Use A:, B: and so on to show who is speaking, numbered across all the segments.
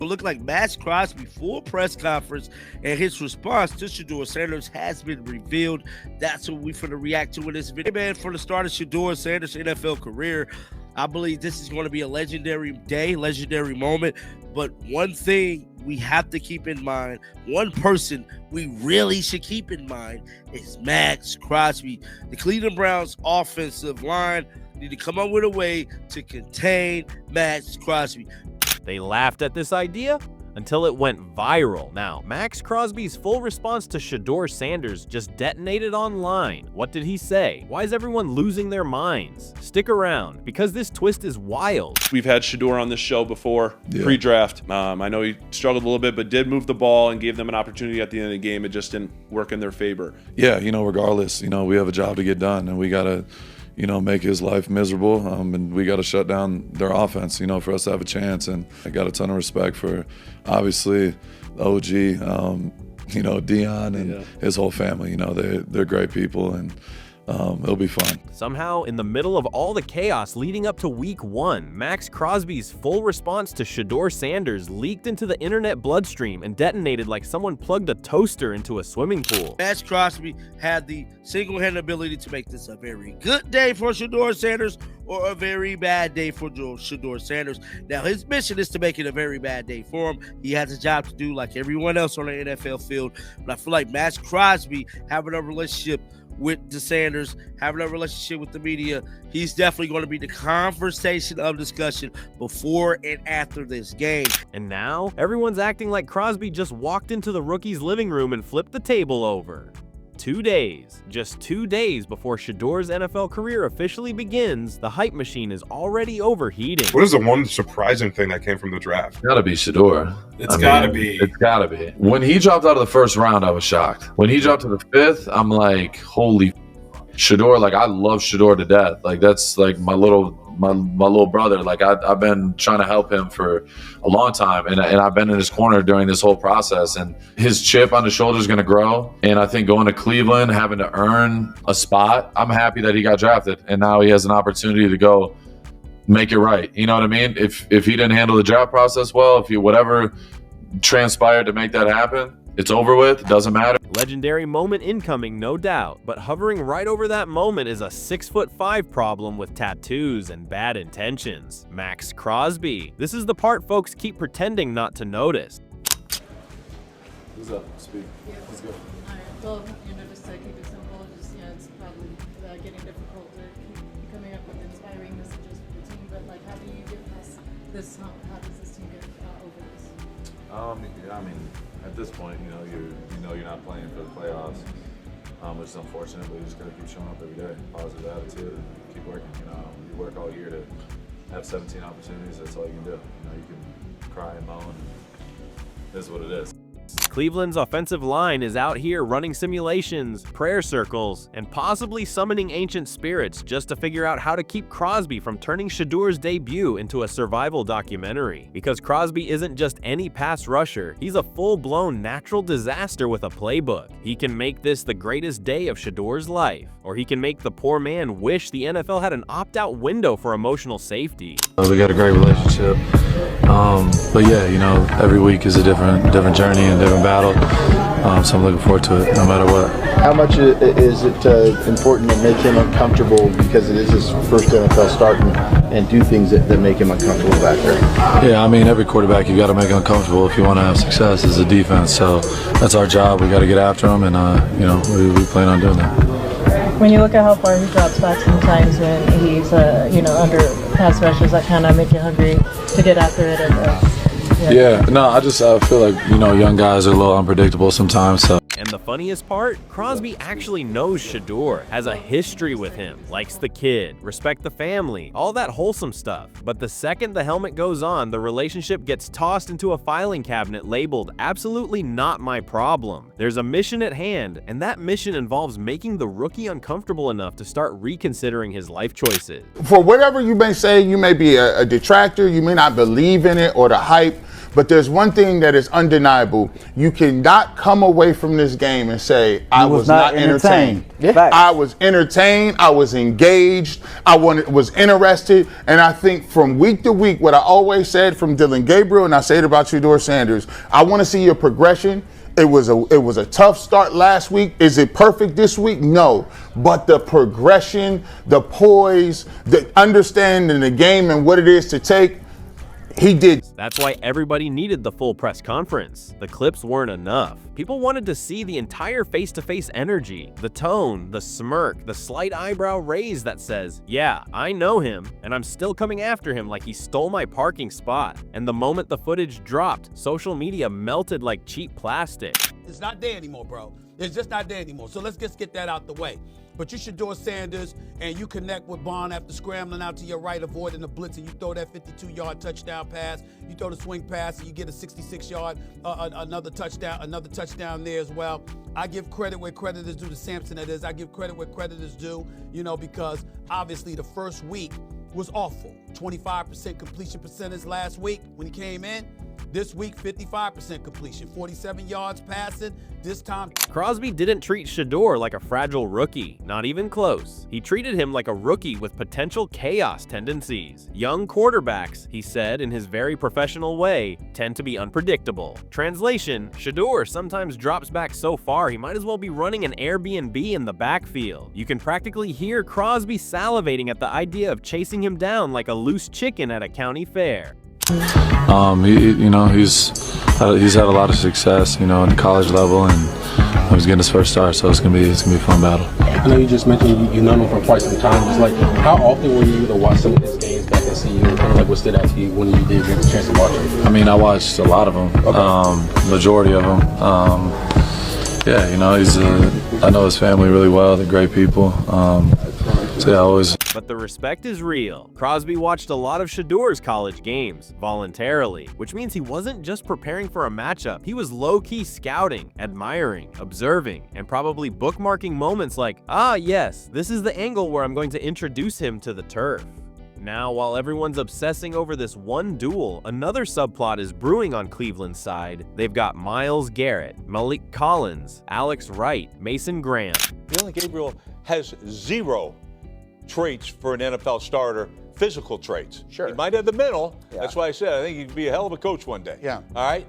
A: Look like Maxx Crosby full press conference, and his response to Shedeur Sanders has been revealed. That's what we're going to react to in this video. Man, from the start of Shedeur Sanders' NFL career, I believe this is going to be a legendary day, legendary moment. But one thing we have to keep in mind, one person we really should keep in mind is Maxx Crosby. The Cleveland Browns offensive line need to come up with a way to contain Maxx Crosby.
B: They laughed at this idea until it went viral. Now, Maxx Crosby's full response to Shedeur Sanders just detonated online. What did he say? Why is everyone losing their minds? Stick around, because this twist is wild.
C: We've had Shadur on this show before, pre-draft. I know he struggled a little bit, but did move the ball and gave them an opportunity at the end of the game. It just didn't work in their favor.
D: Yeah, regardless, we have a job to get done, and we got to make his life miserable, and we got to shut down their offense, for us to have a chance. And I got a ton of respect for, obviously, OG, Dion and his whole family. They're great people, and it'll be fun.
B: Somehow, in the middle of all the chaos leading up to week 1, Maxx Crosby's full response to Shedeur Sanders leaked into the internet bloodstream and detonated like someone plugged a toaster into a swimming pool.
A: Maxx Crosby had the single-handed ability to make this a very good day for Shedeur Sanders or a very bad day for Shedeur Sanders. Now, his mission is to make it a very bad day for him. He has a job to do like everyone else on the NFL field. But I feel like Maxx Crosby having a relationship with the Sanders, having a relationship with the media, he's definitely going to be the conversation of discussion before and after this game.
B: And now, everyone's acting like Crosby just walked into the rookie's living room and flipped the table over. 2 days, just 2 days before Shedeur's NFL career officially begins, the hype machine is already overheating.
E: What is the one surprising thing that came from the draft?
F: It's gotta be Shedeur.
E: It's gotta be.
F: It's gotta be. When he dropped out of the first round, I was shocked. When he dropped to the 5th, I'm like, holy Shedeur. Like, I love Shedeur to death. Like, that's like my little brother. Like, I've been trying to help him for a long time, and I've been in his corner during this whole process, and his chip on his shoulder is going to grow. And I think going to Cleveland, having to earn a spot, I'm happy that he got drafted, and now he has an opportunity to go make it right. You know what I mean? If he didn't handle the draft process well, if he whatever transpired to make that happen, it's over with. It doesn't matter.
B: Legendary moment incoming, no doubt, but hovering right over that moment is a 6'5" problem with tattoos and bad intentions. Maxx Crosby. This is the part folks keep pretending not to notice.
D: What's up? Speak. Let's go.
G: All right. Well, just to keep it simple, it's probably getting difficult to keep coming up with inspiring messages for the team. But how do you get past this hump? How does this team get over this?
H: I mean, at this point, you're not playing for the playoffs, which is unfortunate, but you just gotta keep showing up every day. Positive attitude and keep working. You work all year to have 17 opportunities. That's all you can do. You can cry and moan. This is what it is.
B: Cleveland's offensive line is out here running simulations, prayer circles, and possibly summoning ancient spirits just to figure out how to keep Crosby from turning Shedeur's debut into a survival documentary. Because Crosby isn't just any pass rusher, he's a full-blown natural disaster with a playbook. He can make this the greatest day of Shedeur's life, or he can make the poor man wish the NFL had an opt-out window for emotional safety.
D: We got a great relationship, but yeah, every week is a different journey and different battle, so I'm looking forward to it no matter what.
I: How much is it important to make him uncomfortable because it is his first NFL start and do things that make him uncomfortable back there?
D: Yeah, I mean, every quarterback you got to make uncomfortable if you want to have success as a defense, so that's our job. We got to get after him, and we plan on doing that.
G: When you look at how far he drops back sometimes when he's under pass rushes, that kind of make you hungry to get after it.
D: Yeah, no, I feel like young guys are a little unpredictable sometimes. So.
B: And the funniest part, Crosby actually knows Shedeur, has a history with him, likes the kid, respect the family, all that wholesome stuff. But the second the helmet goes on, the relationship gets tossed into a filing cabinet labeled "absolutely not my problem." There's a mission at hand, and that mission involves making the rookie uncomfortable enough to start reconsidering his life choices.
J: For whatever you may say, you may be a detractor, you may not believe in it or the hype, But there's one thing that is undeniable. You cannot come away from this game and say, I was not entertained. I was entertained. I was engaged. I was interested. And I think from week to week, what I always said from Dillon Gabriel, and I say it about Shedeur Sanders, I want to see your progression. It was a tough start last week. Is it perfect this week? No. But the progression, the poise, the understanding the game and what it is to take, he did.
B: That's why everybody needed the full press conference. The clips weren't enough. People wanted to see the entire face-to-face energy, the tone, the smirk, the slight eyebrow raise that says, yeah, I know him, and I'm still coming after him like he stole my parking spot. And the moment the footage dropped, social media melted like cheap plastic.
K: It's not there anymore, bro. It's just not there anymore. So let's just get that out the way. But you Shedeur Sanders, and you connect with Bond after scrambling out to your right, avoiding the blitz, and you throw that 52-yard touchdown pass. You throw the swing pass, and you get a 66-yard, another touchdown there as well. I give credit where credit is due to Sampson. That is, I give credit where credit is due, because obviously the first week was awful. 25% completion percentage last week when he came in. This week, 55% completion, 47 yards passing. This time,
B: Crosby didn't treat Shadur like a fragile rookie, not even close. He treated him like a rookie with potential chaos tendencies. Young quarterbacks, he said in his very professional way, tend to be unpredictable. Translation, Shadur sometimes drops back so far he might as well be running an Airbnb in the backfield. You can practically hear Crosby salivating at the idea of chasing him down like a loose chicken at a county fair.
D: He's had a lot of success, in the college level, and he's getting his first start, so it's gonna be a fun battle.
L: I know you just mentioned you known him for quite some time. It's like, how often were you to watch some of his games back at CU? Kind of like what stood out to you when you did get the chance to watch him?
D: I mean, I watched a lot of them, majority of them. I know his family really well. They're great people.
B: But the respect is real. Crosby watched a lot of Shedur's college games, voluntarily, which means he wasn't just preparing for a matchup. He was low-key scouting, admiring, observing, and probably bookmarking moments like, ah yes, this is the angle where I'm going to introduce him to the turf. Now, while everyone's obsessing over this one duel, another subplot is brewing on Cleveland's side. They've got Myles Garrett, Malik Collins, Alex Wright, Mason Graham.
M: Dillon Gabriel has zero traits for an NFL starter, physical traits.
I: Sure.
M: He might have the mental. Yeah. That's why I said I think he could be a hell of a coach one day.
I: Yeah.
M: All right?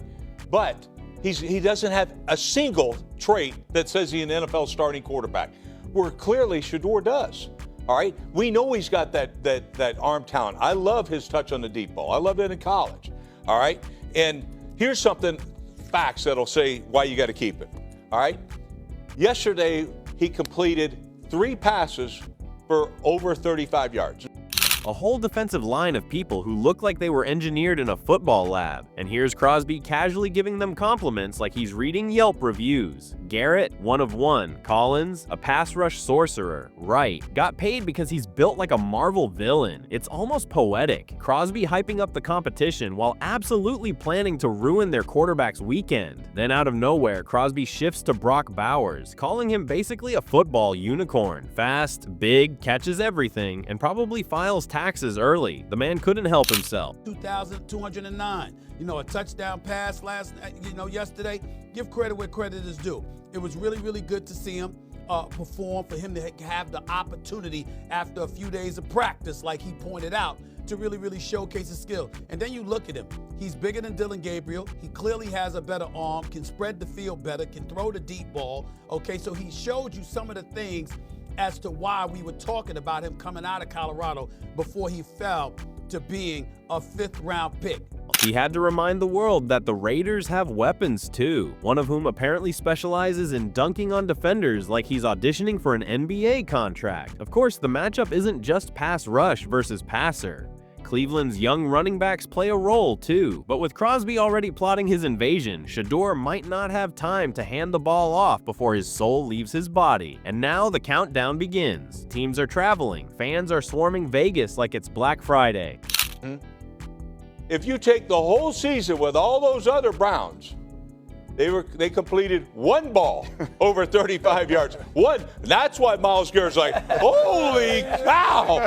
M: But he doesn't have a single trait that says he's an NFL starting quarterback, where clearly Shadur does. All right? We know he's got that arm talent. I love his touch on the deep ball. I loved it in college. All right? And here's facts that'll say why you got to keep it. All right? Yesterday, he completed 3 passes for over 35 yards.
B: A whole defensive line of people who look like they were engineered in a football lab. And here's Crosby casually giving them compliments like he's reading Yelp reviews. Garrett, 1 of 1. Collins, a pass rush sorcerer. Wright, got paid because he's built like a Marvel villain. It's almost poetic. Crosby hyping up the competition while absolutely planning to ruin their quarterback's weekend. Then out of nowhere, Crosby shifts to Brock Bowers, calling him basically a football unicorn. Fast, big, catches everything, and probably files taxes early. The man couldn't help himself.
K: 2,209. A touchdown pass yesterday. Give credit where credit is due. It was really, really good to see him perform, for him to have the opportunity after a few days of practice, like he pointed out, to really, really showcase his skill. And then you look at him. He's bigger than Dillon Gabriel. He clearly has a better arm, can spread the field better, can throw the deep ball. Okay, so he showed you some of the things as to why we were talking about him coming out of Colorado before he fell to being a 5th-round pick.
B: He had to remind the world that the Raiders have weapons too, one of whom apparently specializes in dunking on defenders like he's auditioning for an NBA contract. Of course, the matchup isn't just pass rush versus passer. Cleveland's young running backs play a role too, but with Crosby already plotting his invasion, Shadur might not have time to hand the ball off before his soul leaves his body. And now the countdown begins. Teams are traveling, fans are swarming Vegas like it's Black Friday.
M: If you take the whole season with all those other Browns, they completed 1 ball over 35 yards. 1. That's why Myles Garrett's like, holy cow!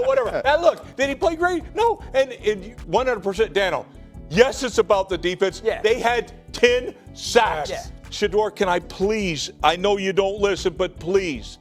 M: Whatever. And look, did he play great? No. And 100% Dano. Yes, it's about the defense.
B: Yeah.
M: They had 10 sacks.
B: Yeah.
M: Shedeur, can I please, I know you don't listen, but please,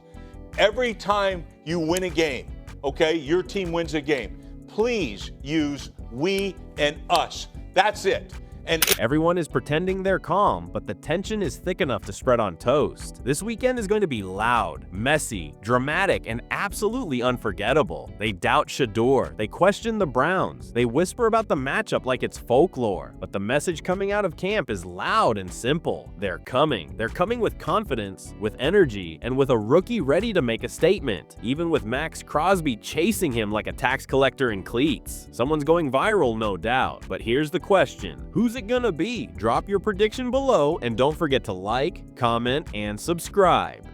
M: every time you win a game, okay, your team wins a game, please use we and us. That's it. And
B: everyone is pretending they're calm, but the tension is thick enough to spread on toast. This weekend is going to be loud, messy, dramatic, and absolutely unforgettable. They doubt Shadur. They question the Browns. They whisper about the matchup like it's folklore. But the message coming out of camp is loud and simple. They're coming. They're coming with confidence, with energy, and with a rookie ready to make a statement. Even with Maxx Crosby chasing him like a tax collector in cleats. Someone's going viral, no doubt. But here's the question. Who's it gonna be? Drop your prediction below and don't forget to like, comment, and subscribe.